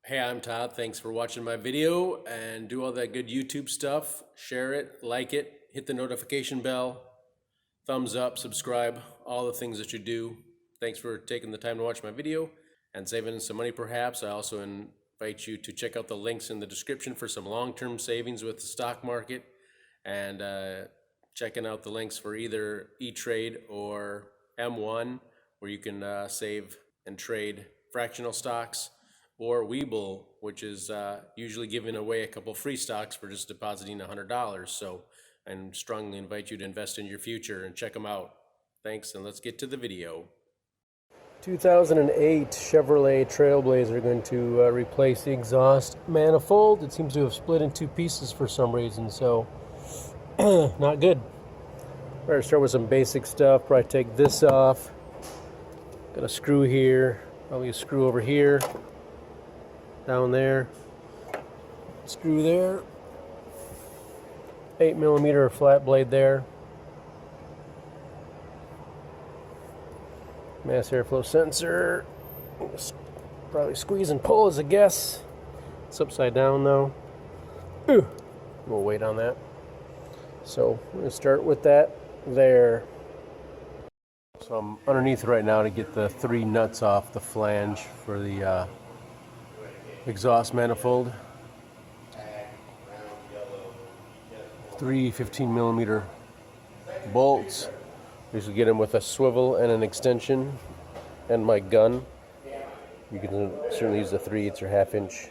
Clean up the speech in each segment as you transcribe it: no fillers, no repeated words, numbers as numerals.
Hey, I'm Todd. Thanks for watching my video and do all that good YouTube stuff. Share it, like it, hit the notification bell, thumbs up, subscribe, all the things that you do. Thanks for taking the time to watch my video and saving some money perhaps. I also invite you to check out the links in the description for some long-term savings with the stock market and checking out the links for either E-Trade or M1 where you can save and trade fractional stocks, or Webull, which is usually giving away a couple free stocks for just depositing $100. So I strongly invite you to invest in your future and check them out. Thanks, and let's get to the video. 2008 Chevrolet Trailblazer going to replace the exhaust manifold. It seems to have split in two pieces for some reason, so not good. Better start with some basic stuff. Probably take this off. Got a screw here, probably a screw over here, down there, screw there, 8mm flat blade there, mass airflow sensor. Probably squeeze and pull as a guess. It's upside down though. Ooh, we'll wait on that. So we're going to start with that there. So I'm underneath right now to get the 3 nuts off the flange for the exhaust manifold. 3 15mm bolts. Usually get them with a swivel and an extension and my gun. You can certainly use the 3/8 or 1/2 inch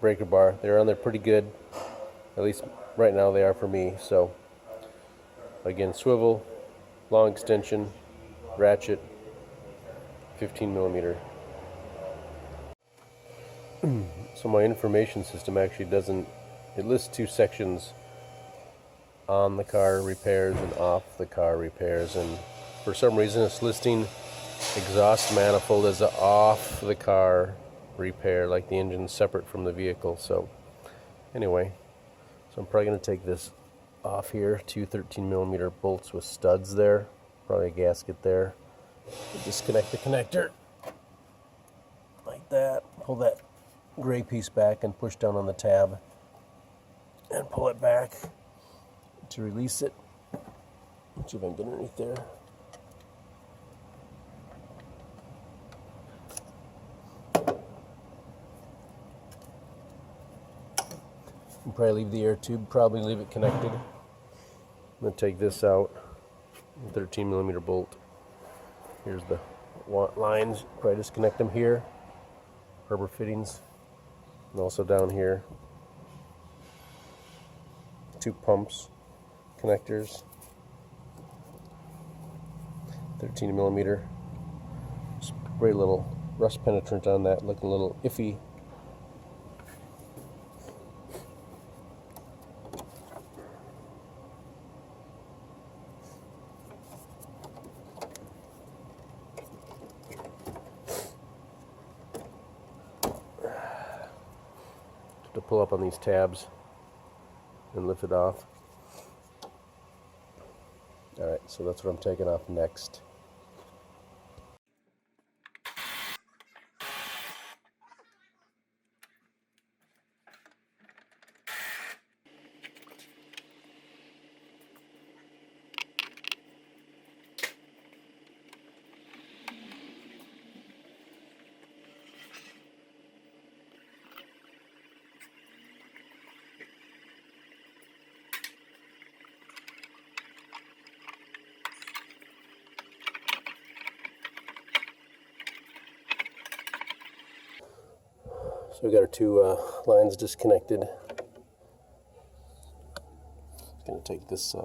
breaker bar. They're on there pretty good. At least right now they are for me. So again, swivel, long extension, ratchet, 15mm. So my information system actually doesn't, it lists 2 sections: on the car repairs and off the car repairs, and for some reason it's listing exhaust manifold as an off the car repair, like the engine's separate from the vehicle. So anyway, so I'm probably going to take this off here. 2 13mm bolts with studs there, probably a gasket there. Disconnect the connector like that, pull that gray piece back and push down on the tab and pull it back to release it. Let's see if I can get underneath there. You can probably leave the air tube, probably leave it connected. I'm going to take this out, 13mm bolt. Here's the lines, probably disconnect them here, rubber fittings, and also down here. 2 pumps, connectors, 13mm. Spray a little rust penetrant on that, looking a little iffy. To pull up on these tabs and lift it off. Alright, so that's what I'm taking off next. So we got our 2 lines disconnected. Just going to take this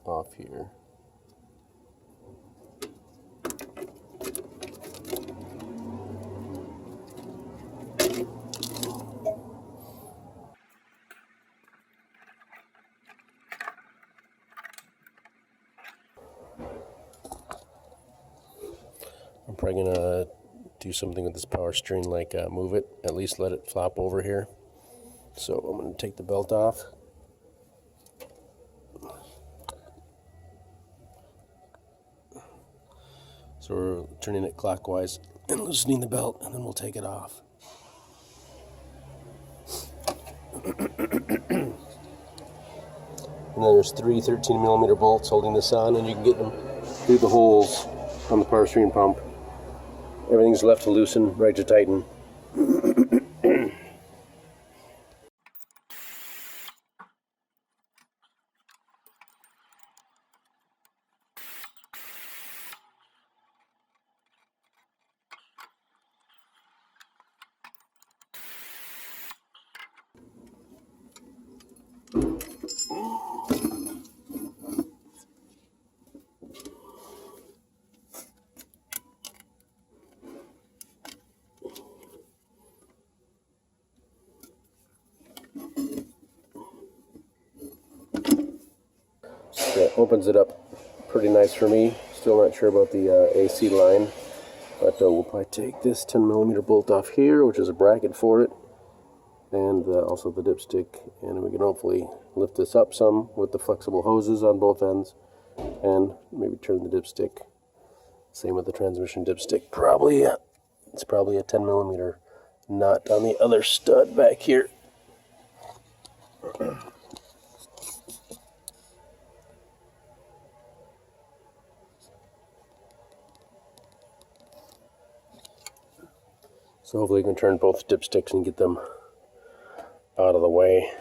off here. I'm probably going to do something with this power steering, like move it, at least let it flop over here. So I'm going to take the belt off. So we're turning it clockwise and loosening the belt, and then we'll take it off. And then there's 3 13mm bolts holding this on, and you can get them through the holes on the power steering pump. Everything's left to loosen, right to tighten. That opens it up pretty nice for me. Still not sure about the AC line, but we'll probably take this 10mm bolt off here, which is a bracket for it, and also the dipstick, and we can hopefully lift this up some with the flexible hoses on both ends, and maybe turn the dipstick. Same with the transmission dipstick. It's probably a 10mm nut on the other stud back here. So hopefully we can turn both dipsticks and get them out of the way.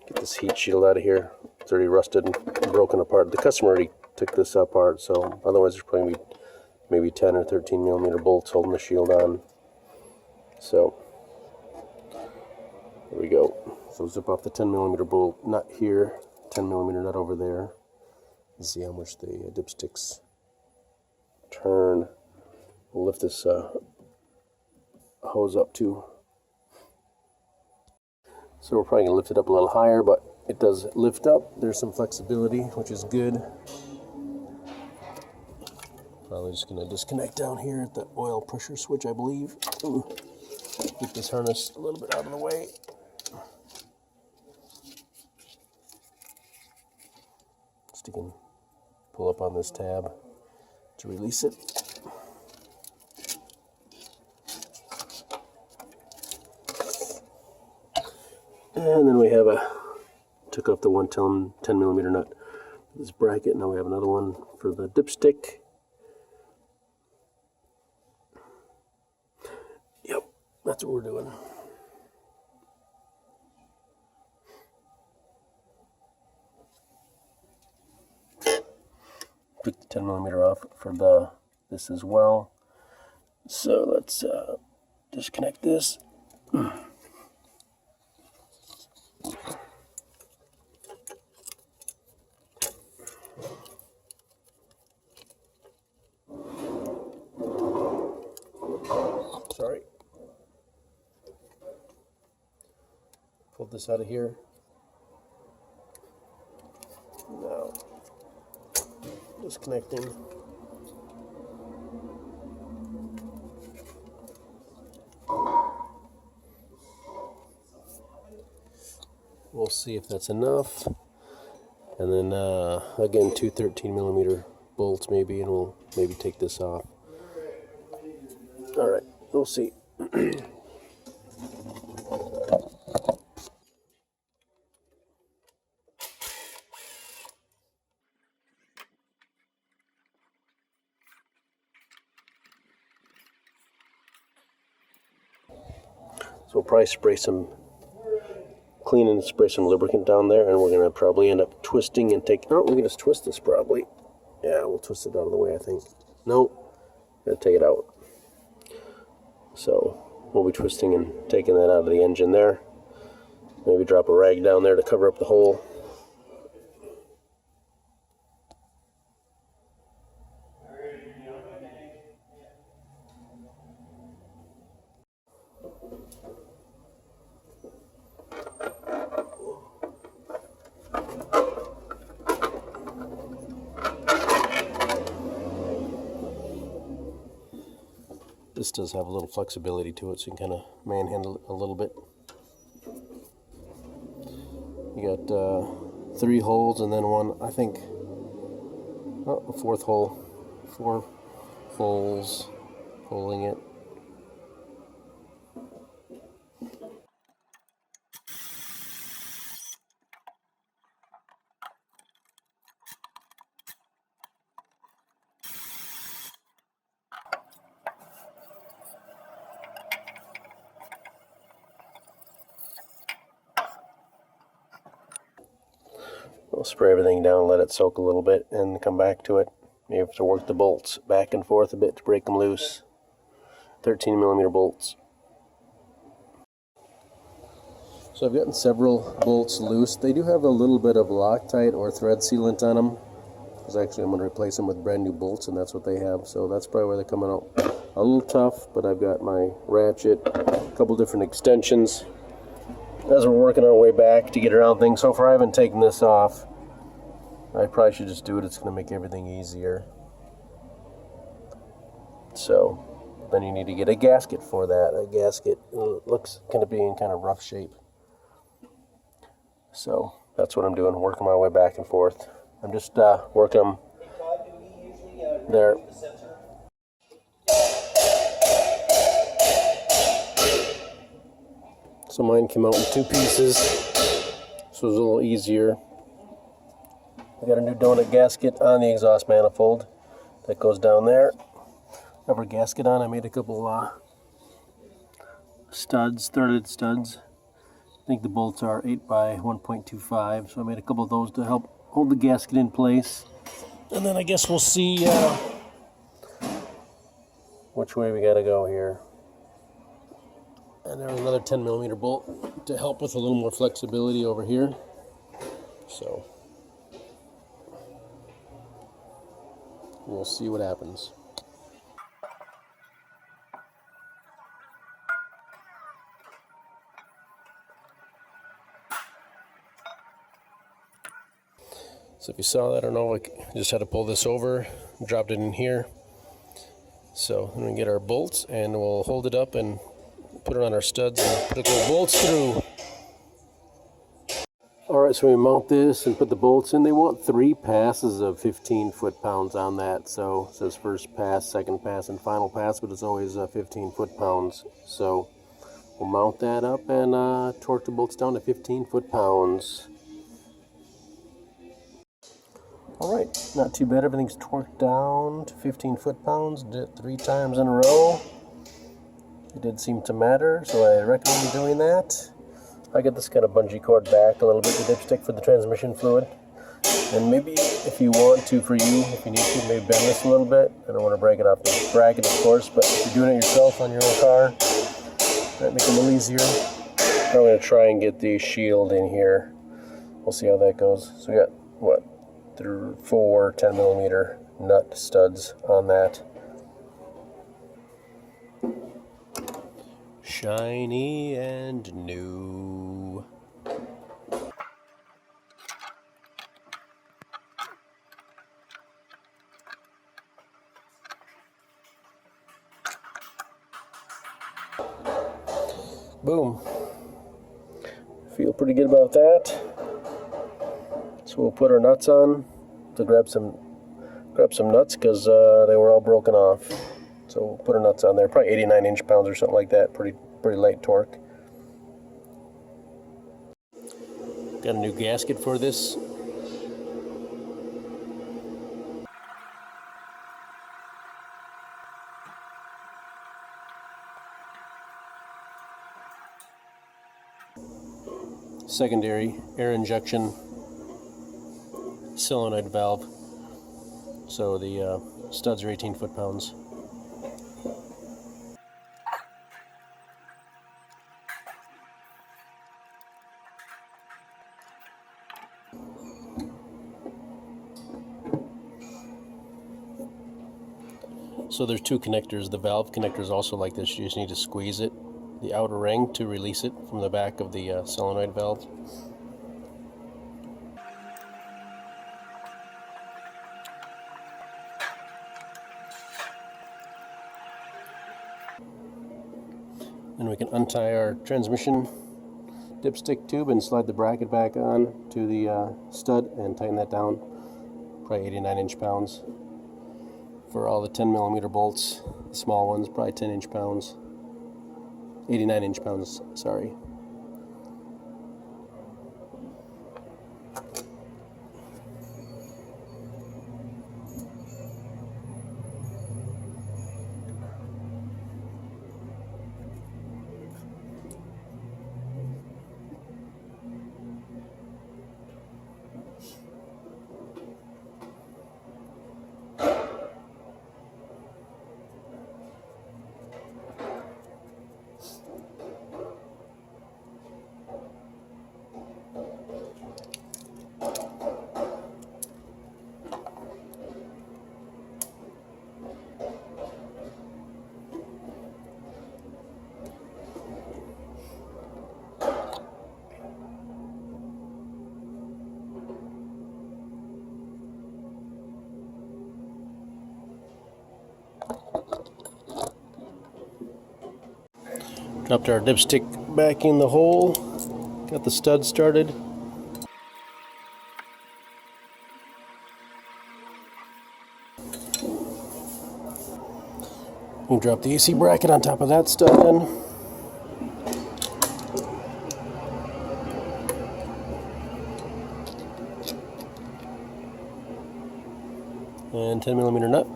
Get this heat shield out of here. It's already rusted and broken apart. The customer already took this apart, so otherwise there's probably maybe 10 or 13mm bolts holding the shield on. So there we go. So zip off the 10mm bolt nut here, 10mm nut over there. Let's see how much the dipsticks turn. We'll lift this hose up too. So we're probably going to lift it up a little higher, but it does lift up. There's some flexibility, which is good. Probably just going to disconnect down here at the oil pressure switch, I believe. Ooh. Get this harness a little bit out of the way. Just you can pull up on this tab to release it. And then we have took off the 10mm nut, this bracket. Now we have another one for the dipstick. Yep, that's what we're doing. Took the 10mm off for this as well. So let's disconnect this. Sorry. Pull this out of here. Now, disconnecting. We'll see if that's enough. And then again, 2 13mm bolts maybe, and we'll maybe take this off. All right, we'll see. So we'll probably spray some clean and spray some lubricant down there, and we're going to probably end up twisting and take... Oh, we can just twist this probably. Yeah, we'll twist it out of the way, I think. Nope. Gotta take it out. So we'll be twisting and taking that out of the engine there. Maybe drop a rag down there to cover up the hole. This does have a little flexibility to it, so you can kind of manhandle it a little bit. You got 3 holes and then one, I think, oh, a 4th hole. 4 holes holding it. We'll spray everything down, let it soak a little bit, and come back to it. You have to work the bolts back and forth a bit to break them loose. 13mm bolts. So I've gotten several bolts loose. They do have a little bit of Loctite or thread sealant on them. Because actually I'm going to replace them with brand new bolts, and that's what they have. So that's probably why they're coming out a little tough. But I've got my ratchet, a couple different extensions. As we're working our way back to get around things, so far I haven't taken this off. I probably should just do it. It's going to make everything easier. So then you need to get a gasket for that. A gasket looks going to be in kind of rough shape. So that's what I'm doing, working my way back and forth. I'm just working them there. So mine came out in 2 pieces, so it was a little easier. I got a new donut gasket on the exhaust manifold that goes down there. Rubber gasket on. I made a couple studs, threaded studs. I think the bolts are 8 by 1.25, so I made a couple of those to help hold the gasket in place. And then I guess we'll see which way we gotta go here. And there's another 10mm bolt to help with a little more flexibility over here. So we'll see what happens. So if you saw that, I don't know, I just had to pull this over, dropped it in here. So then we get our bolts and we'll hold it up and put it on our studs and put the bolts through. Alright, so we mount this and put the bolts in. They want 3 passes of 15 foot-pounds on that. So it says first pass, second pass, and final pass, but it's always 15 foot-pounds. So we'll mount that up and torque the bolts down to 15 foot-pounds. Alright, not too bad. Everything's torqued down to 15 foot-pounds. Did it 3 times in a row. It did seem to matter, so I recommend doing that. I got this kind of bungee cord back a little bit, the dipstick for the transmission fluid. And maybe if you want to, if you need to, maybe bend this a little bit. I don't want to break it off the bracket, of course, but if you're doing it yourself on your own car, that makes it a little easier. I'm going to try and get the shield in here. We'll see how that goes. So we got, what, 4 10mm nut studs on that. Shiny and new. Boom. Feel pretty good about that. So we'll put our nuts on to grab some nuts because they were all broken off. So we'll put our nuts on there, probably 89 inch-pounds or something like that, pretty light torque. Got a new gasket for this. Secondary air injection solenoid valve. So the studs are 18 foot-pounds. So there's 2 connectors. The valve connector is also like this. You just need to squeeze it, the outer ring, to release it from the back of the solenoid valve. Then we can untie our transmission dipstick tube and slide the bracket back on to the stud and tighten that down. Probably 89 inch-pounds. For all the 10mm bolts, the small ones, probably 10 inch-pounds. 89 inch-pounds, sorry. Dropped our dipstick back in the hole. Got the stud started. We drop the AC bracket on top of that stud then. And 10mm nut.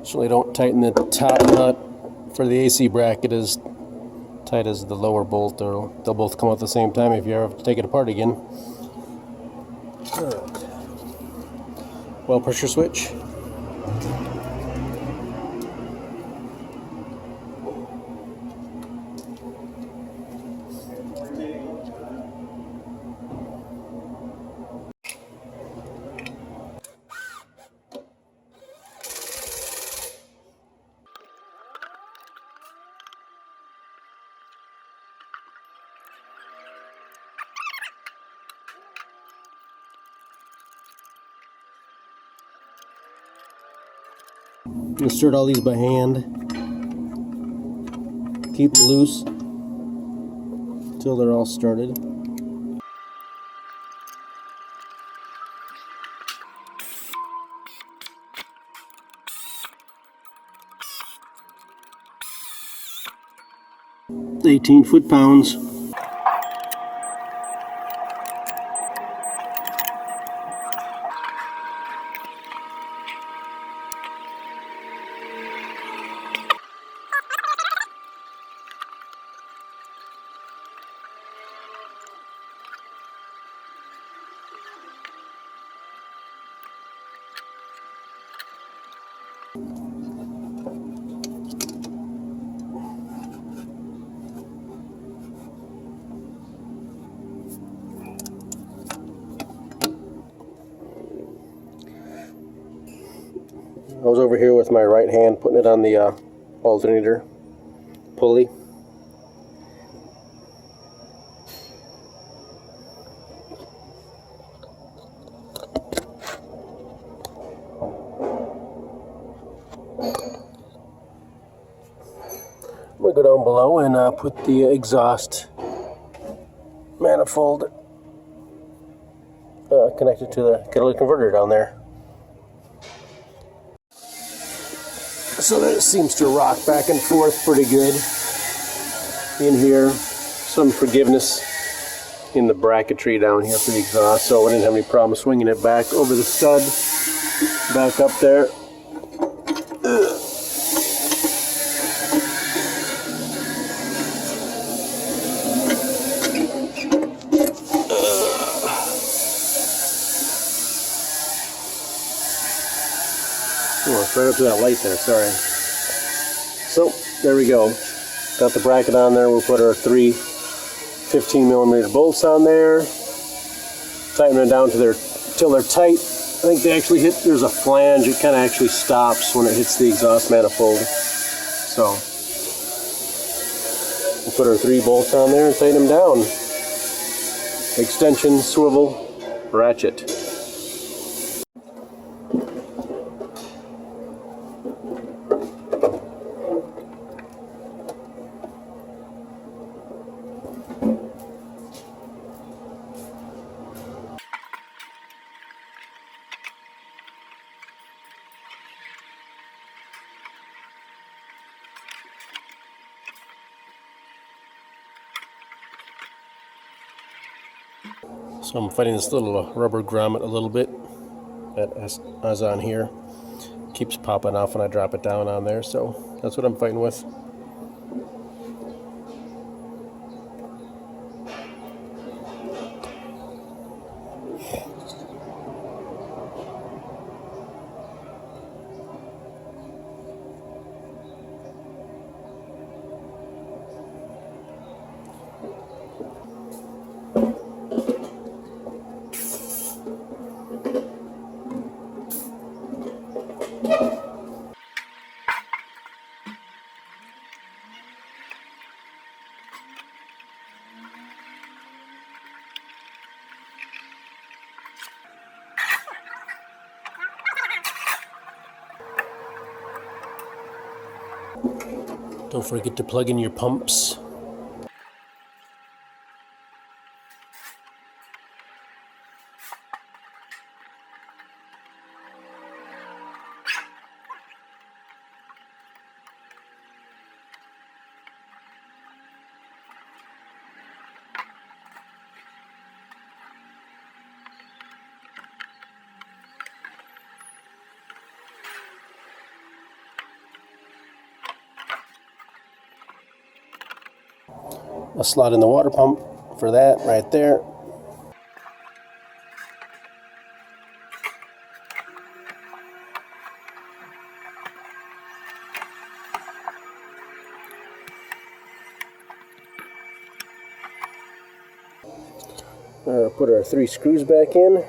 Certainly don't tighten the top nut for the AC bracket as tight as the lower bolt, or they'll both come out at the same time if you ever have to take it apart again. Alright. Well, pressure switch. Insert all these by hand. Keep them loose until they're all started. "18 foot-pounds. I was over here with my right hand putting it on the alternator pulley. I'm going to go down below and put the exhaust manifold connected to the catalytic converter down there. So that it seems to rock back and forth pretty good in here. Some forgiveness in the bracketry down here for the exhaust, so I didn't have any problem swinging it back over the stud, back up there. Oh, it's right up to that light there, sorry. So, there we go. Got the bracket on there. We'll put our 3 15mm bolts on there. Tighten them down till they're tight. I think they actually hit, there's a flange. It kind of actually stops when it hits the exhaust manifold. So, we'll put our 3 bolts on there and tighten them down. Extension, swivel, ratchet. So I'm fighting this little rubber grommet a little bit that is on here. Keeps popping off when I drop it down on there, so that's what I'm fighting with. Don't forget to plug in your pumps. A slot in the water pump for that right there. Put our 3 screws back in.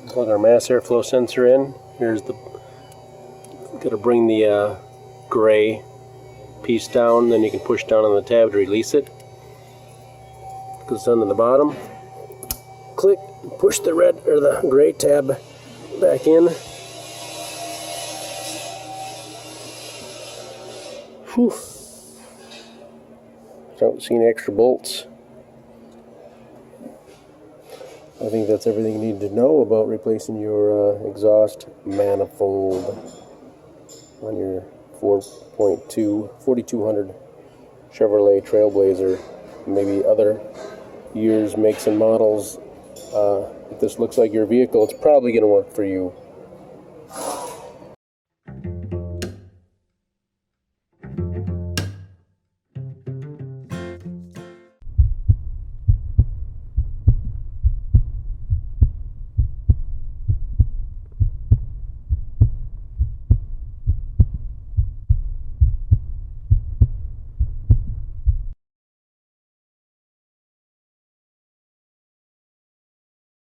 Plug our mass airflow sensor in. Here's the, got to bring the gray piece down, then you can push down on the tab to release it. Goes down to the bottom. Click, push the red or the gray tab back in. Whew. Don't see any extra bolts. I think that's everything you need to know about replacing your exhaust manifold on your 4200 Chevrolet Trailblazer. Maybe other years, makes, and models. If this looks like your vehicle, it's probably going to work for you.